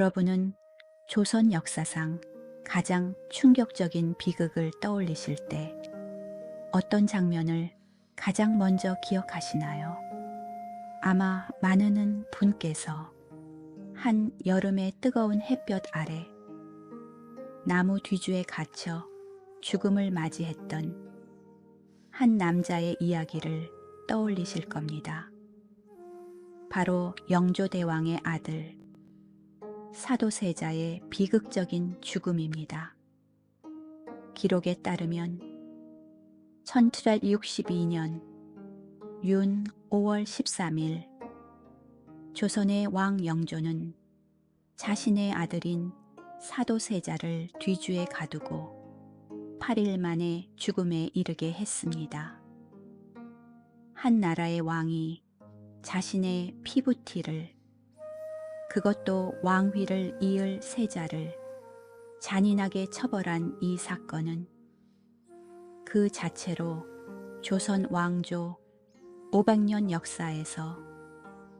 여러분은 조선 역사상 가장 충격적인 비극을 떠올리실 때 어떤 장면을 가장 먼저 기억하시나요? 아마 많은 분께서 한 여름의 뜨거운 햇볕 아래 나무 뒤주에 갇혀 죽음을 맞이했던 한 남자의 이야기를 떠올리실 겁니다. 바로 영조대왕의 아들 사도세자의 비극적인 죽음입니다. 기록에 따르면 1762년 윤 5월 13일 조선의 왕 영조는 자신의 아들인 사도세자를 뒤주에 가두고 8일 만에 죽음에 이르게 했습니다. 한 나라의 왕이 자신의 피부티를, 그것도 왕위를 이을 세자를 잔인하게 처벌한 이 사건은 그 자체로 조선 왕조 500년 역사에서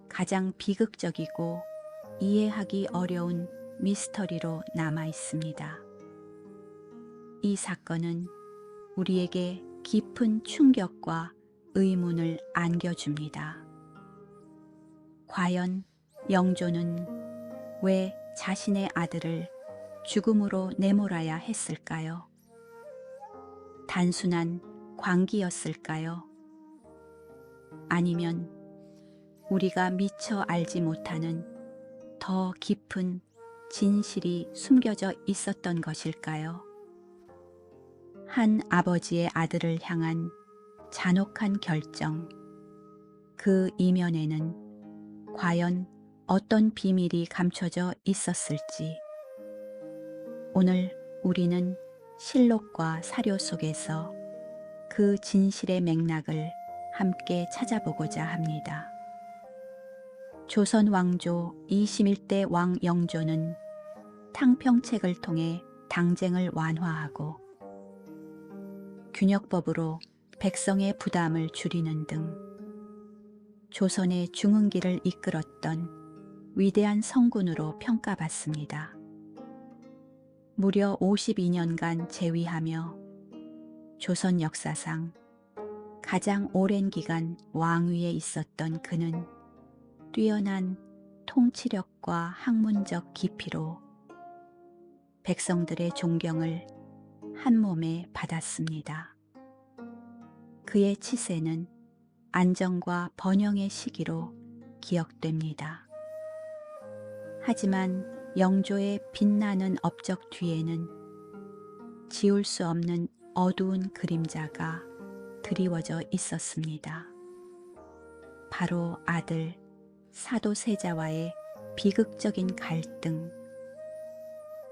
가장 비극적이고 이해하기 어려운 미스터리로 남아 있습니다. 이 사건은 우리에게 깊은 충격과 의문을 안겨줍니다. 과연 영조는 왜 자신의 아들을 죽음으로 내몰아야 했을까요? 단순한 광기였을까요? 아니면 우리가 미처 알지 못하는 더 깊은 진실이 숨겨져 있었던 것일까요? 한 아버지의 아들을 향한 잔혹한 결정, 그 이면에는 과연 어떤 비밀이 감춰져 있었을지. 오늘 우리는 실록과 사료 속에서 그 진실의 맥락을 함께 찾아보고자 합니다. 조선 왕조 21대 왕 영조는 탕평책을 통해 당쟁을 완화하고 균역법으로 백성의 부담을 줄이는 등 조선의 중흥기를 이끌었던 위대한 성군으로 평가받습니다. 무려 52년간 재위하며 조선 역사상 가장 오랜 기간 왕위에 있었던 그는 뛰어난 통치력과 학문적 깊이로 백성들의 존경을 한몸에 받았습니다. 그의 치세는 안정과 번영의 시기로 기억됩니다. 하지만 영조의 빛나는 업적 뒤에는 지울 수 없는 어두운 그림자가 드리워져 있었습니다. 바로 아들 사도세자와의 비극적인 갈등,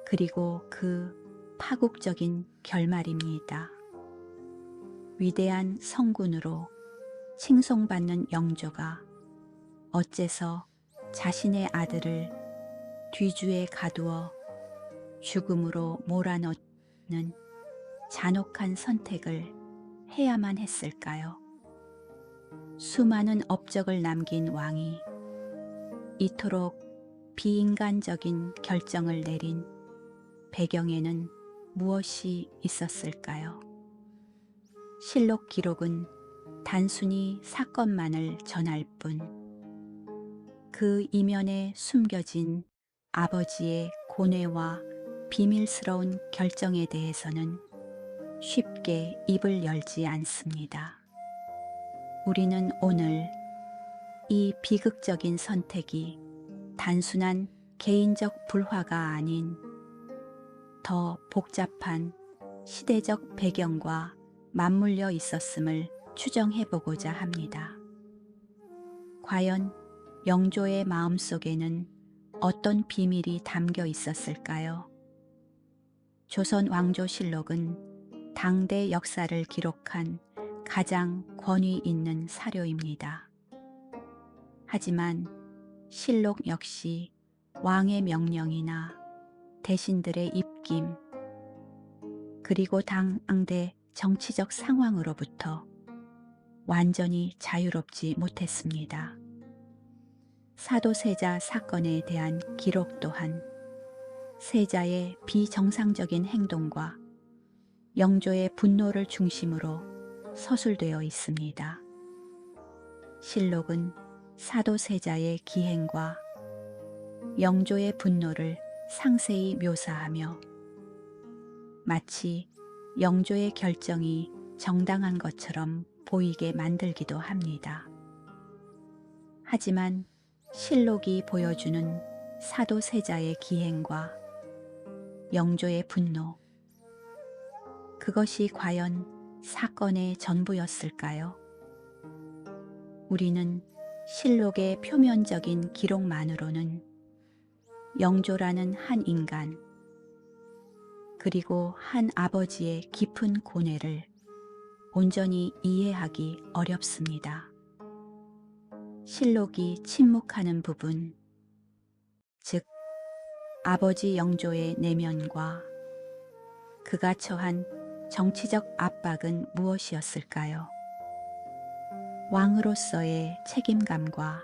그리고 그 파국적인 결말입니다. 위대한 성군으로 칭송받는 영조가 어째서 자신의 아들을 뒤주에 가두어 죽음으로 몰아넣는 잔혹한 선택을 해야만 했을까요? 수많은 업적을 남긴 왕이 이토록 비인간적인 결정을 내린 배경에는 무엇이 있었을까요? 실록 기록은 단순히 사건만을 전할 뿐, 그 이면에 숨겨진 아버지의 고뇌와 비밀스러운 결정에 대해서는 쉽게 입을 열지 않습니다. 우리는 오늘 이 비극적인 선택이 단순한 개인적 불화가 아닌 더 복잡한 시대적 배경과 맞물려 있었음을 추정해 보고자 합니다. 과연 영조의 마음속에는 어떤 비밀이 담겨 있었을까요? 조선 왕조실록은 당대 역사를 기록한 가장 권위 있는 사료입니다. 하지만 실록 역시 왕의 명령이나 대신들의 입김, 그리고 당대 정치적 상황으로부터 완전히 자유롭지 못했습니다. 사도세자 사건에 대한 기록 또한 세자의 비정상적인 행동과 영조의 분노를 중심으로 서술되어 있습니다. 실록은 사도 세자의 기행과 영조의 분노를 상세히 묘사하며 마치 영조의 결정이 정당한 것처럼 보이게 만들기도 합니다. 하지만 실록이 보여주는 사도 세자의 기행과 영조의 분노, 그것이 과연 사건의 전부였을까요? 우리는 실록의 표면적인 기록만으로는 영조라는 한 인간, 그리고 한 아버지의 깊은 고뇌를 온전히 이해하기 어렵습니다. 실록이 침묵하는 부분, 즉 아버지 영조의 내면과 그가 처한 정치적 압박은 무엇이었을까요? 왕으로서의 책임감과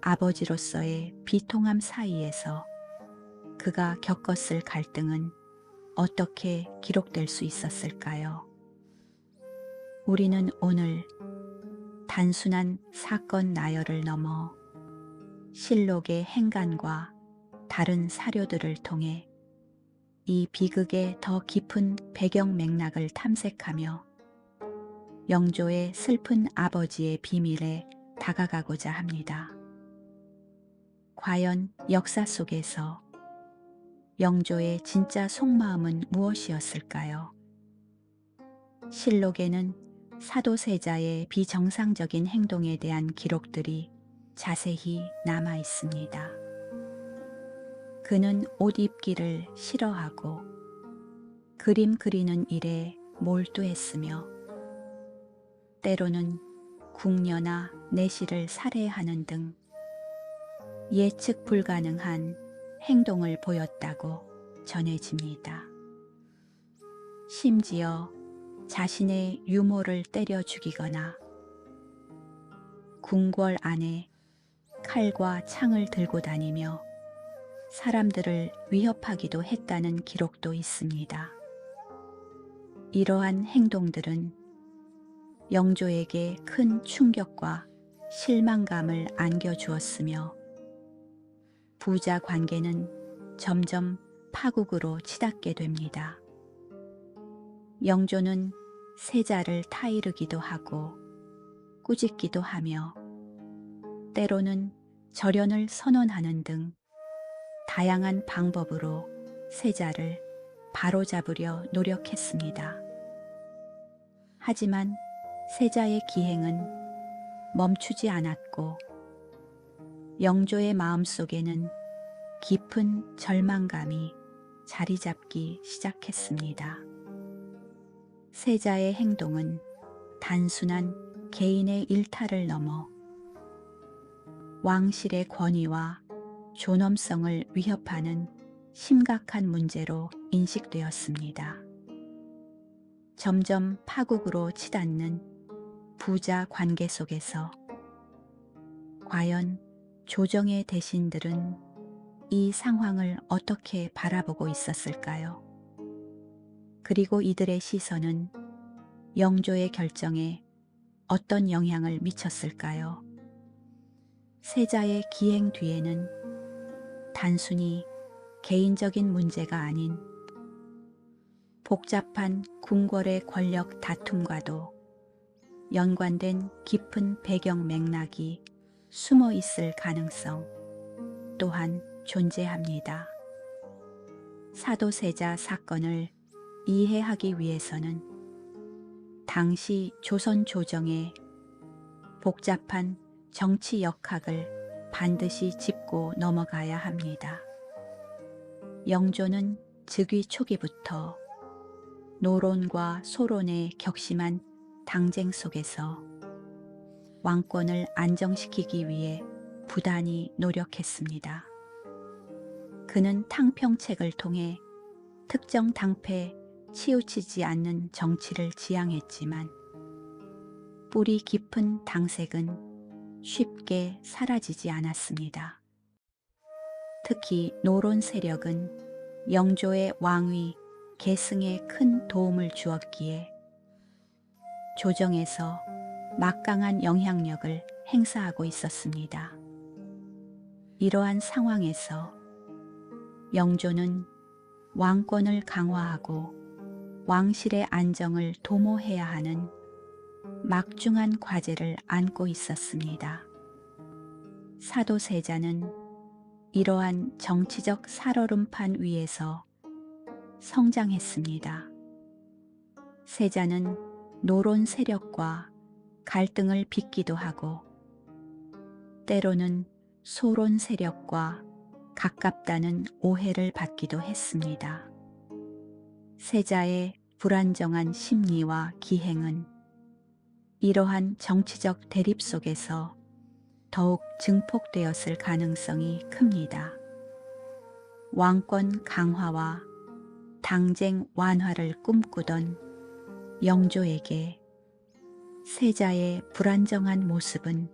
아버지로서의 비통함 사이에서 그가 겪었을 갈등은 어떻게 기록될 수 있었을까요? 우리는 오늘 단순한 사건 나열을 넘어 실록의 행간과 다른 사료들을 통해 이 비극의 더 깊은 배경 맥락을 탐색하며 영조의 슬픈 아버지의 비밀에 다가가고자 합니다. 과연 역사 속에서 영조의 진짜 속마음은 무엇이었을까요? 실록에는 사도 세자의 비정상적인 행동에 대한 기록들이 자세히 남아 있습니다. 그는 옷 입기를 싫어하고 그림 그리는 일에 몰두했으며 때로는 궁녀나 내시를 살해하는 등 예측 불가능한 행동을 보였다고 전해집니다. 심지어 자신의 유모를 때려 죽이거나 궁궐 안에 칼과 창을 들고 다니며 사람들을 위협하기도 했다는 기록도 있습니다. 이러한 행동들은 영조에게 큰 충격과 실망감을 안겨주었으며 부자 관계는 점점 파국으로 치닫게 됩니다. 영조는 세자를 타이르기도 하고 꾸짖기도 하며 때로는 절연을 선언하는 등 다양한 방법으로 세자를 바로잡으려 노력했습니다. 하지만 세자의 기행은 멈추지 않았고 영조의 마음속에는 깊은 절망감이 자리 잡기 시작했습니다. 세자의 행동은 단순한 개인의 일탈을 넘어 왕실의 권위와 존엄성을 위협하는 심각한 문제로 인식되었습니다. 점점 파국으로 치닫는 부자 관계 속에서 과연 조정의 대신들은 이 상황을 어떻게 바라보고 있었을까요? 그리고 이들의 시선은 영조의 결정에 어떤 영향을 미쳤을까요? 세자의 기행 뒤에는 단순히 개인적인 문제가 아닌 복잡한 궁궐의 권력 다툼과도 연관된 깊은 배경 맥락이 숨어 있을 가능성 또한 존재합니다. 사도세자 사건을 이해하기 위해서는 당시 조선 조정의 복잡한 정치 역학을 반드시 짚고 넘어가야 합니다. 영조는 즉위 초기부터 노론과 소론의 격심한 당쟁 속에서 왕권을 안정시키기 위해 부단히 노력했습니다. 그는 탕평책을 통해 특정 당패에 치우치지 않는 정치를 지향했지만 뿌리 깊은 당색은 쉽게 사라지지 않았습니다. 특히 노론 세력은 영조의 왕위 계승에 큰 도움을 주었기에 조정에서 막강한 영향력을 행사하고 있었습니다. 이러한 상황에서 영조는 왕권을 강화하고 왕실의 안정을 도모해야 하는 막중한 과제를 안고 있었습니다. 사도세자는 이러한 정치적 살얼음판 위에서 성장했습니다. 세자는 노론 세력과 갈등을 빚기도 하고 때로는 소론 세력과 가깝다는 오해를 받기도 했습니다. 세자의 불안정한 심리와 기행은 이러한 정치적 대립 속에서 더욱 증폭되었을 가능성이 큽니다. 왕권 강화와 당쟁 완화를 꿈꾸던 영조에게 세자의 불안정한 모습은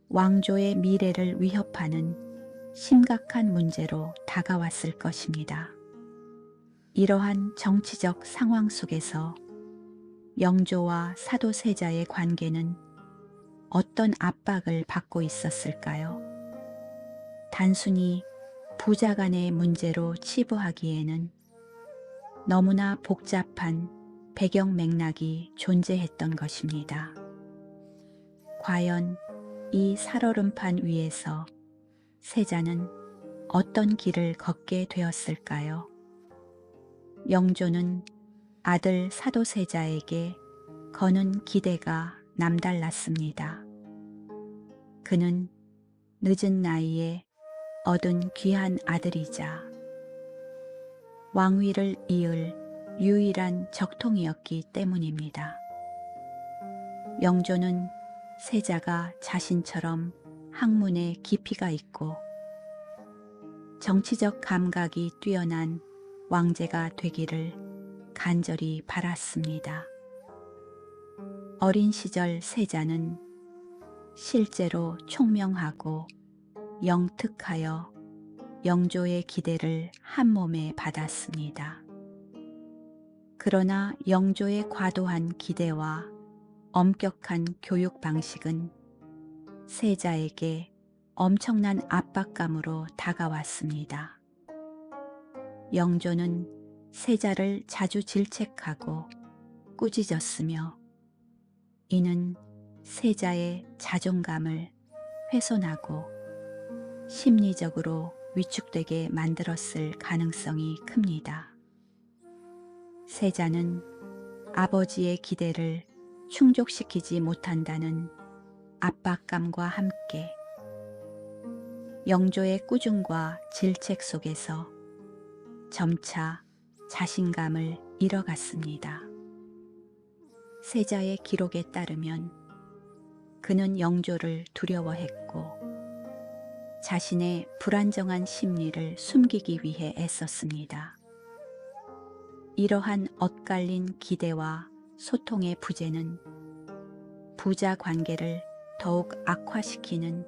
왕조의 미래를 위협하는 심각한 문제로 다가왔을 것입니다. 이러한 정치적 상황 속에서 영조와 사도세자의 관계는 어떤 압박을 받고 있었을까요? 단순히 부자 간의 문제로 치부하기에는 너무나 복잡한 배경 맥락이 존재했던 것입니다. 과연 이 살얼음판 위에서 세자는 어떤 길을 걷게 되었을까요? 영조는 아들 사도세자에게 거는 기대가 남달랐습니다. 그는 늦은 나이에 얻은 귀한 아들이자 왕위를 이을 유일한 적통이었기 때문입니다. 영조는 세자가 자신처럼 학문에 깊이가 있고 정치적 감각이 뛰어난 왕제가 되기를 간절히 바랐습니다. 어린 시절 세자는 실제로 총명하고 영특하여 영조의 기대를 한몸에 받았습니다. 그러나 영조의 과도한 기대와 엄격한 교육 방식은 세자에게 엄청난 압박감으로 다가왔습니다. 영조는 세자를 자주 질책하고 꾸짖었으며 이는 세자의 자존감을 훼손하고 심리적으로 위축되게 만들었을 가능성이 큽니다. 세자는 아버지의 기대를 충족시키지 못한다는 압박감과 함께 영조의 꾸중과 질책 속에서 점차 자신감을 잃어갔습니다. 세자의 기록에 따르면 그는 영조를 두려워했고 자신의 불안정한 심리를 숨기기 위해 애썼습니다. 이러한 엇갈린 기대와 소통의 부재는 부자 관계를 더욱 악화시키는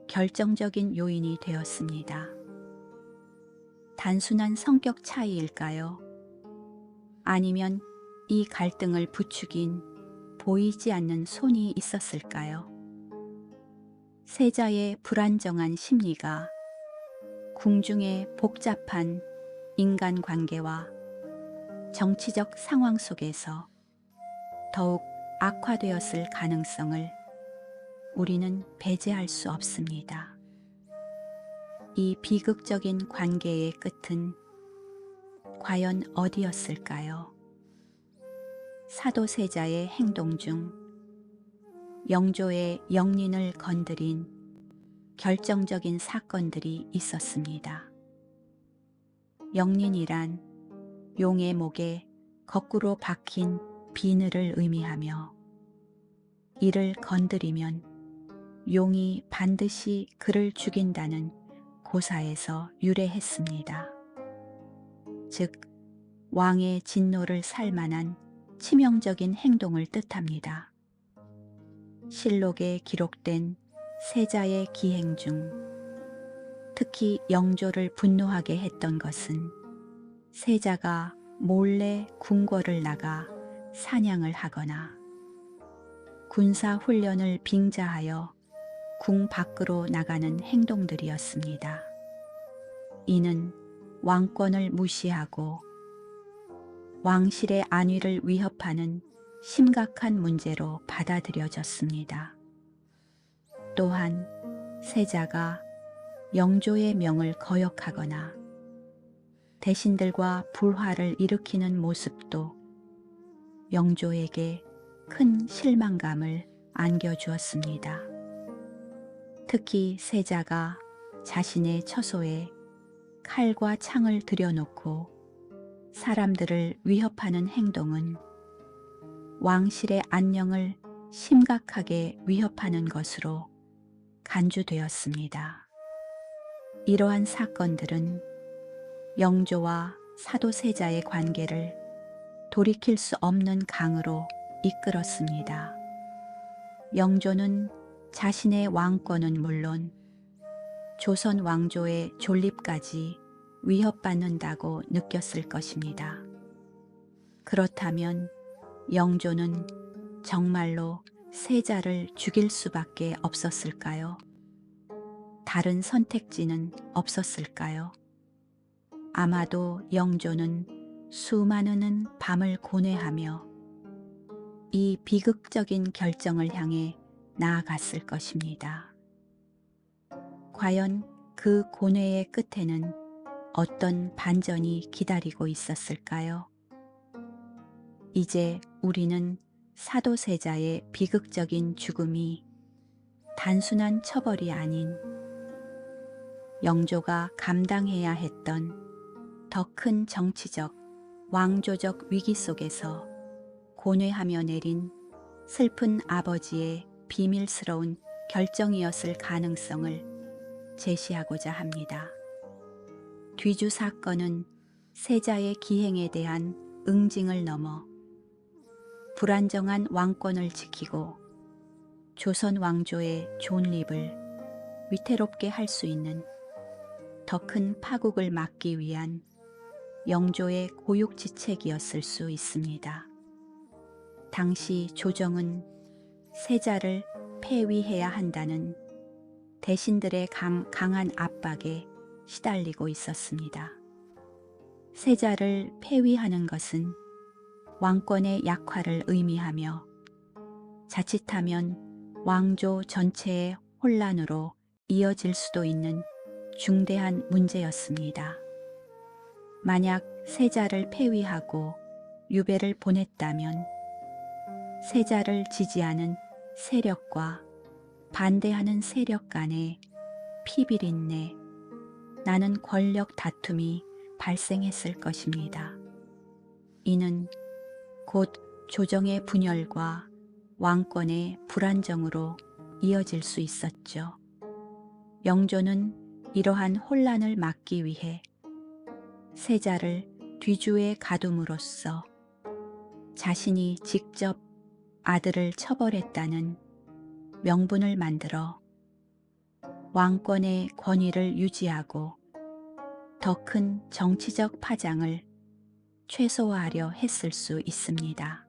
결정적인 요인이 되었습니다. 단순한 성격 차이일까요? 아니면 이 갈등을 부추긴 보이지 않는 손이 있었을까요? 세자의 불안정한 심리가 궁중의 복잡한 인간관계와 정치적 상황 속에서 더욱 악화되었을 가능성을 우리는 배제할 수 없습니다. 이 비극적인 관계의 끝은 과연 어디였을까요? 사도세자의 행동 중 영조의 영린을 건드린 결정적인 사건들이 있었습니다. 영린이란 용의 목에 거꾸로 박힌 비늘을 의미하며 이를 건드리면 용이 반드시 그를 죽인다는 고사에서 유래했습니다. 즉, 왕의 진노를 살 만한 치명적인 행동을 뜻합니다. 실록에 기록된 세자의 기행 중 특히 영조를 분노하게 했던 것은 세자가 몰래 궁궐을 나가 사냥을 하거나 군사 훈련을 빙자하여 궁 밖으로 나가는 행동들이었습니다. 이는 왕권을 무시하고 왕실의 안위를 위협하는 심각한 문제로 받아들여졌습니다. 또한 세자가 영조의 명을 거역하거나 대신들과 불화를 일으키는 모습도 영조에게 큰 실망감을 안겨주었습니다. 특히 세자가 자신의 처소에 칼과 창을 들여놓고 사람들을 위협하는 행동은 왕실의 안녕을 심각하게 위협하는 것으로 간주되었습니다. 이러한 사건들은 영조와 사도세자의 관계를 돌이킬 수 없는 강으로 이끌었습니다. 영조는 자신의 왕권은 물론 조선 왕조의 존립까지 위협받는다고 느꼈을 것입니다. 그렇다면 영조는 정말로 세자를 죽일 수밖에 없었을까요? 다른 선택지는 없었을까요? 아마도 영조는 수많은 밤을 고뇌하며 이 비극적인 결정을 향해 나아갔을 것입니다. 과연 그 고뇌의 끝에는 어떤 반전이 기다리고 있었을까요? 이제 우리는 사도세자의 비극적인 죽음이 단순한 처벌이 아닌 영조가 감당해야 했던 더 큰 정치적, 왕조적 위기 속에서 고뇌하며 내린 슬픈 아버지의 비밀스러운 결정이었을 가능성을 제시하고자 합니다. 뒤주 사건은 세자의 기행에 대한 응징을 넘어 불안정한 왕권을 지키고 조선 왕조의 존립을 위태롭게 할 수 있는 더 큰 파국을 막기 위한 영조의 고육지책이었을 수 있습니다. 당시 조정은 세자를 폐위해야 한다는 대신들의 강한 압박에 시달리고 있었습니다. 세자를 폐위하는 것은 왕권의 약화를 의미하며 자칫하면 왕조 전체의 혼란으로 이어질 수도 있는 중대한 문제였습니다. 만약 세자를 폐위하고 유배를 보냈다면 세자를 지지하는 세력과 반대하는 세력 간의 피비린내, 나는 권력 다툼이 발생했을 것입니다. 이는 곧 조정의 분열과 왕권의 불안정으로 이어질 수 있었죠. 영조는 이러한 혼란을 막기 위해 세자를 뒤주에 가둠으로써 자신이 직접 아들을 처벌했다는 명분을 만들어 왕권의 권위를 유지하고 더 큰 정치적 파장을 최소화하려 했을 수 있습니다.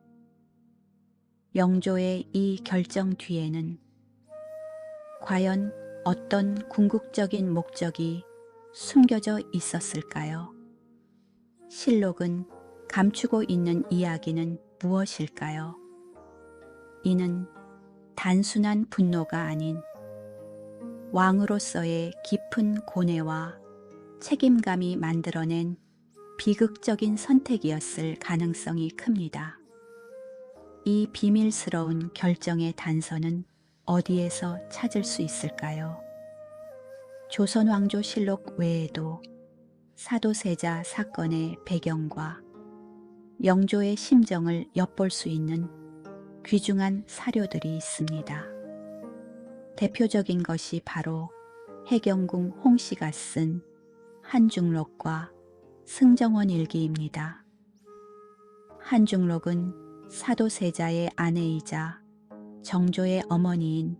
영조의 이 결정 뒤에는 과연 어떤 궁극적인 목적이 숨겨져 있었을까요? 실록은 감추고 있는 이야기는 무엇일까요? 이는 단순한 분노가 아닌 왕으로서의 깊은 고뇌와 책임감이 만들어낸 비극적인 선택이었을 가능성이 큽니다. 이 비밀스러운 결정의 단서는 어디에서 찾을 수 있을까요? 조선왕조실록 외에도 사도세자 사건의 배경과 영조의 심정을 엿볼 수 있는 귀중한 사료들이 있습니다. 대표적인 것이 바로 해경궁 홍씨가 쓴 한중록과 승정원 일기입니다. 한중록은 사도세자의 아내이자 정조의 어머니인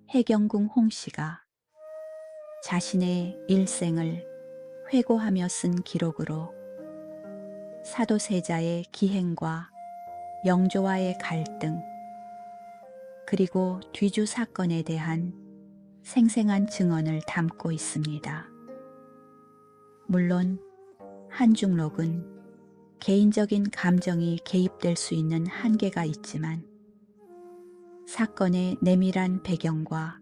해경궁 홍씨가 자신의 일생을 회고하며 쓴 기록으로 사도세자의 기행과 영조와의 갈등, 그리고 뒤주 사건에 대한 생생한 증언을 담고 있습니다. 물론 한중록은 개인적인 감정이 개입될 수 있는 한계가 있지만 사건의 내밀한 배경과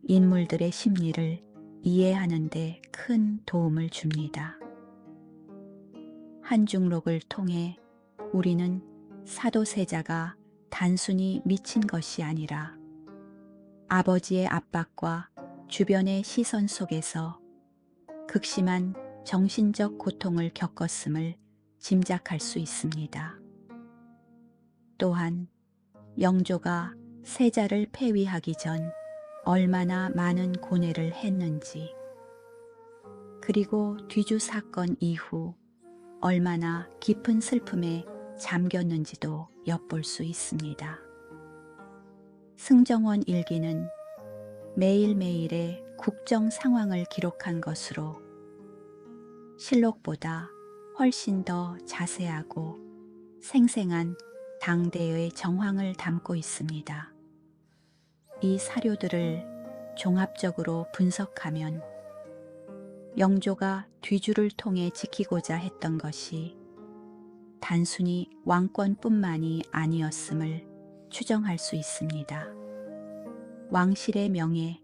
인물들의 심리를 이해하는 데 큰 도움을 줍니다. 한중록을 통해 우리는 사도세자가 단순히 미친 것이 아니라 아버지의 압박과 주변의 시선 속에서 극심한 정신적 고통을 겪었음을 짐작할 수 있습니다. 또한 영조가 세자를 폐위하기 전 얼마나 많은 고뇌를 했는지, 그리고 뒤주 사건 이후 얼마나 깊은 슬픔에 잠겼는지도 엿볼 수 있습니다. 승정원 일기는 매일매일의 국정 상황을 기록한 것으로 실록보다 훨씬 더 자세하고 생생한 당대의 정황을 담고 있습니다. 이 사료들을 종합적으로 분석하면 영조가 뒤주를 통해 지키고자 했던 것이 단순히 왕권뿐만이 아니었음을 추정할 수 있습니다. 왕실의 명예,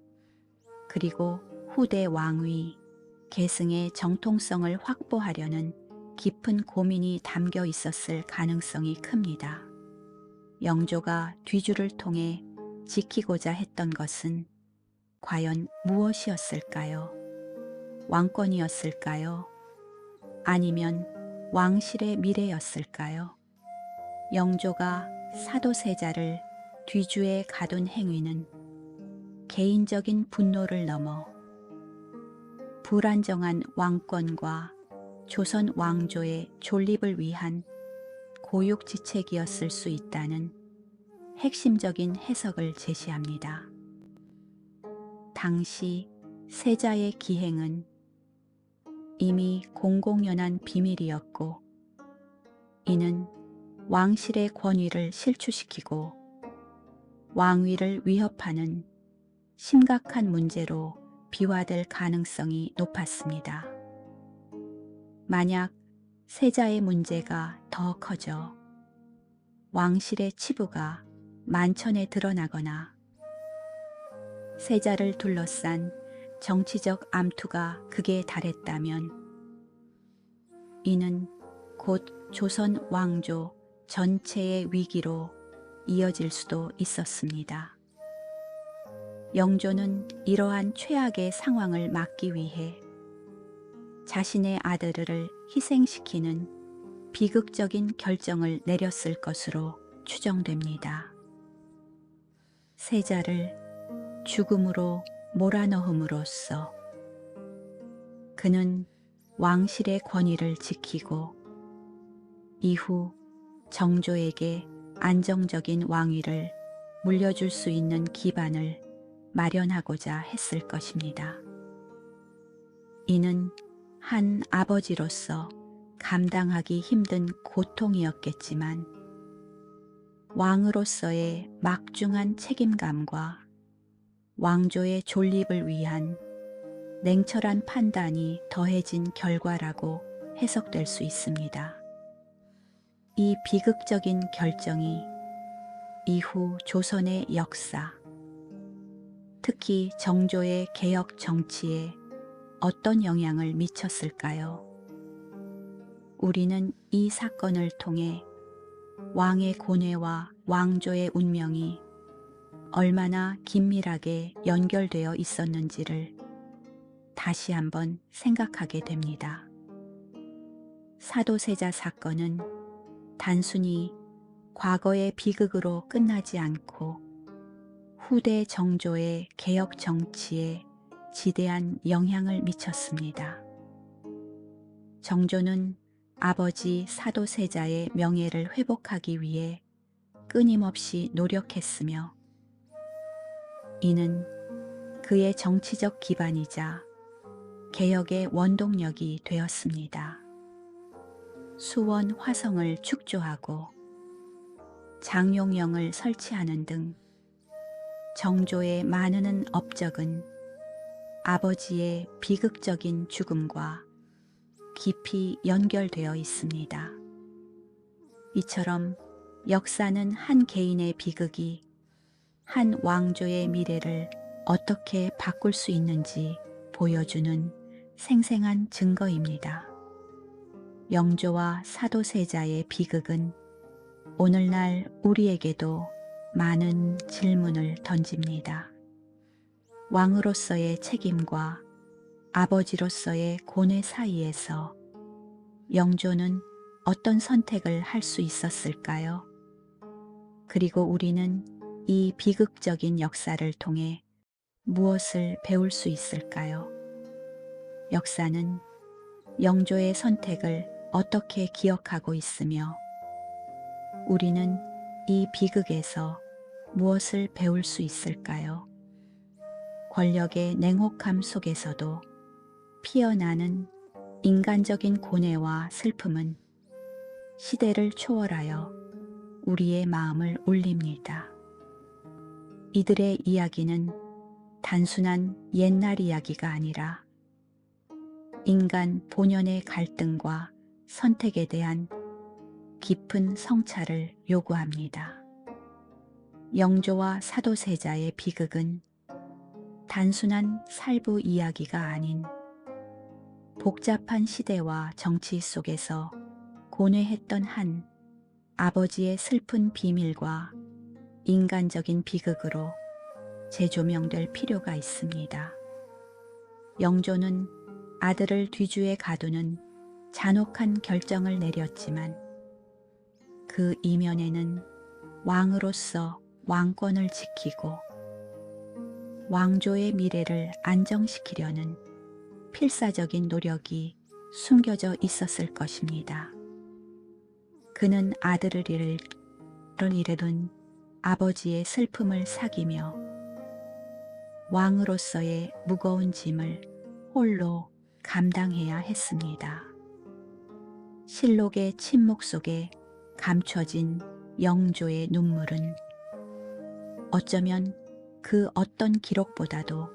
그리고 후대 왕위, 계승의 정통성을 확보하려는 깊은 고민이 담겨 있었을 가능성이 큽니다. 영조가 뒤주를 통해 지키고자 했던 것은 과연 무엇이었을까요? 왕권이었을까요? 아니면 왕실의 미래였을까요? 영조가 사도세자를 뒤주에 가둔 행위는 개인적인 분노를 넘어 불안정한 왕권과 조선 왕조의 존립을 위한 고육지책이었을 수 있다는 핵심적인 해석을 제시합니다. 당시 세자의 기행은 이미 공공연한 비밀이었고, 이는 왕실의 권위를 실추시키고 왕위를 위협하는 심각한 문제로 비화될 가능성이 높았습니다. 만약 세자의 문제가 더 커져 왕실의 치부가 만천에 드러나거나 세자를 둘러싼 정치적 암투가 극에 달했다면 이는 곧 조선 왕조 전체의 위기로 이어질 수도 있었습니다. 영조는 이러한 최악의 상황을 막기 위해 자신의 아들을 희생시키는 비극적인 결정을 내렸을 것으로 추정됩니다. 세자를 죽음으로 몰아넣음으로써 그는 왕실의 권위를 지키고 이후 정조에게 안정적인 왕위를 물려줄 수 있는 기반을 마련하고자 했을 것입니다. 이는 한 아버지로서 감당하기 힘든 고통이었겠지만 왕으로서의 막중한 책임감과 왕조의 존립을 위한 냉철한 판단이 더해진 결과라고 해석될 수 있습니다. 이 비극적인 결정이 이후 조선의 역사, 특히 정조의 개혁 정치에 어떤 영향을 미쳤을까요? 우리는 이 사건을 통해 왕의 고뇌와 왕조의 운명이 얼마나 긴밀하게 연결되어 있었는지를 다시 한번 생각하게 됩니다. 사도세자 사건은 단순히 과거의 비극으로 끝나지 않고 후대 정조의 개혁 정치에 지대한 영향을 미쳤습니다. 정조는 아버지 사도세자의 명예를 회복하기 위해 끊임없이 노력했으며 이는 그의 정치적 기반이자 개혁의 원동력이 되었습니다. 수원 화성을 축조하고 장용영을 설치하는 등 정조의 많은 업적은 아버지의 비극적인 죽음과 깊이 연결되어 있습니다. 이처럼 역사는 한 개인의 비극이 한 왕조의 미래를 어떻게 바꿀 수 있는지 보여주는 생생한 증거입니다. 영조와 사도세자의 비극은 오늘날 우리에게도 많은 질문을 던집니다. 왕으로서의 책임과 아버지로서의 고뇌 사이에서 영조는 어떤 선택을 할 수 있었을까요? 그리고 우리는 이 비극적인 역사를 통해 무엇을 배울 수 있을까요? 역사는 영조의 선택을 어떻게 기억하고 있으며 우리는 이 비극에서 무엇을 배울 수 있을까요? 권력의 냉혹함 속에서도 피어나는 인간적인 고뇌와 슬픔은 시대를 초월하여 우리의 마음을 울립니다. 이들의 이야기는 단순한 옛날 이야기가 아니라 인간 본연의 갈등과 선택에 대한 깊은 성찰을 요구합니다. 영조와 사도세자의 비극은 단순한 살부 이야기가 아닌 복잡한 시대와 정치 속에서 고뇌했던 한 아버지의 슬픈 비밀과 인간적인 비극으로 재조명될 필요가 있습니다. 영조는 아들을 뒤주에 가두는 잔혹한 결정을 내렸지만 그 이면에는 왕으로서 왕권을 지키고 왕조의 미래를 안정시키려는 필사적인 노력이 숨겨져 있었을 것입니다. 그는 아들을 잃은 아버지의 슬픔을 사귀며 왕으로서의 무거운 짐을 홀로 감당해야 했습니다. 실록의 침묵 속에 감춰진 영조의 눈물은 어쩌면 그 어떤 기록보다도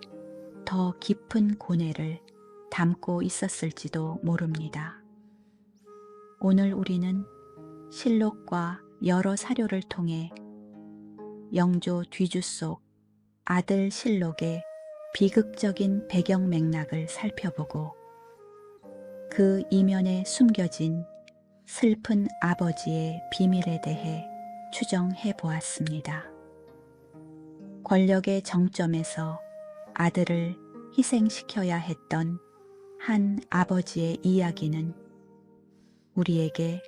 더 깊은 고뇌를 담고 있었을지도 모릅니다. 오늘 우리는 실록과 여러 사료를 통해 영조 뒤주 속 아들 실록의 비극적인 배경 맥락을 살펴보고 그 이면에 숨겨진 슬픈 아버지의 비밀에 대해 추정해 보았습니다. 권력의 정점에서 아들을 희생시켜야 했던 한 아버지의 이야기는 우리에게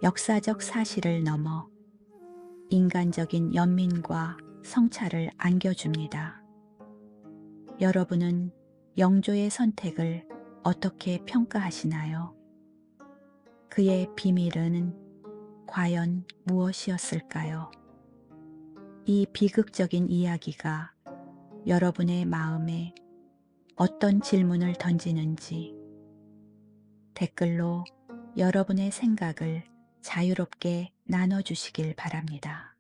역사적 사실을 넘어 인간적인 연민과 성찰을 안겨줍니다. 여러분은 영조의 선택을 어떻게 평가하시나요? 그의 비밀은 과연 무엇이었을까요? 이 비극적인 이야기가 여러분의 마음에 어떤 질문을 던지는지 댓글로 여러분의 생각을 자유롭게 나눠주시길 바랍니다.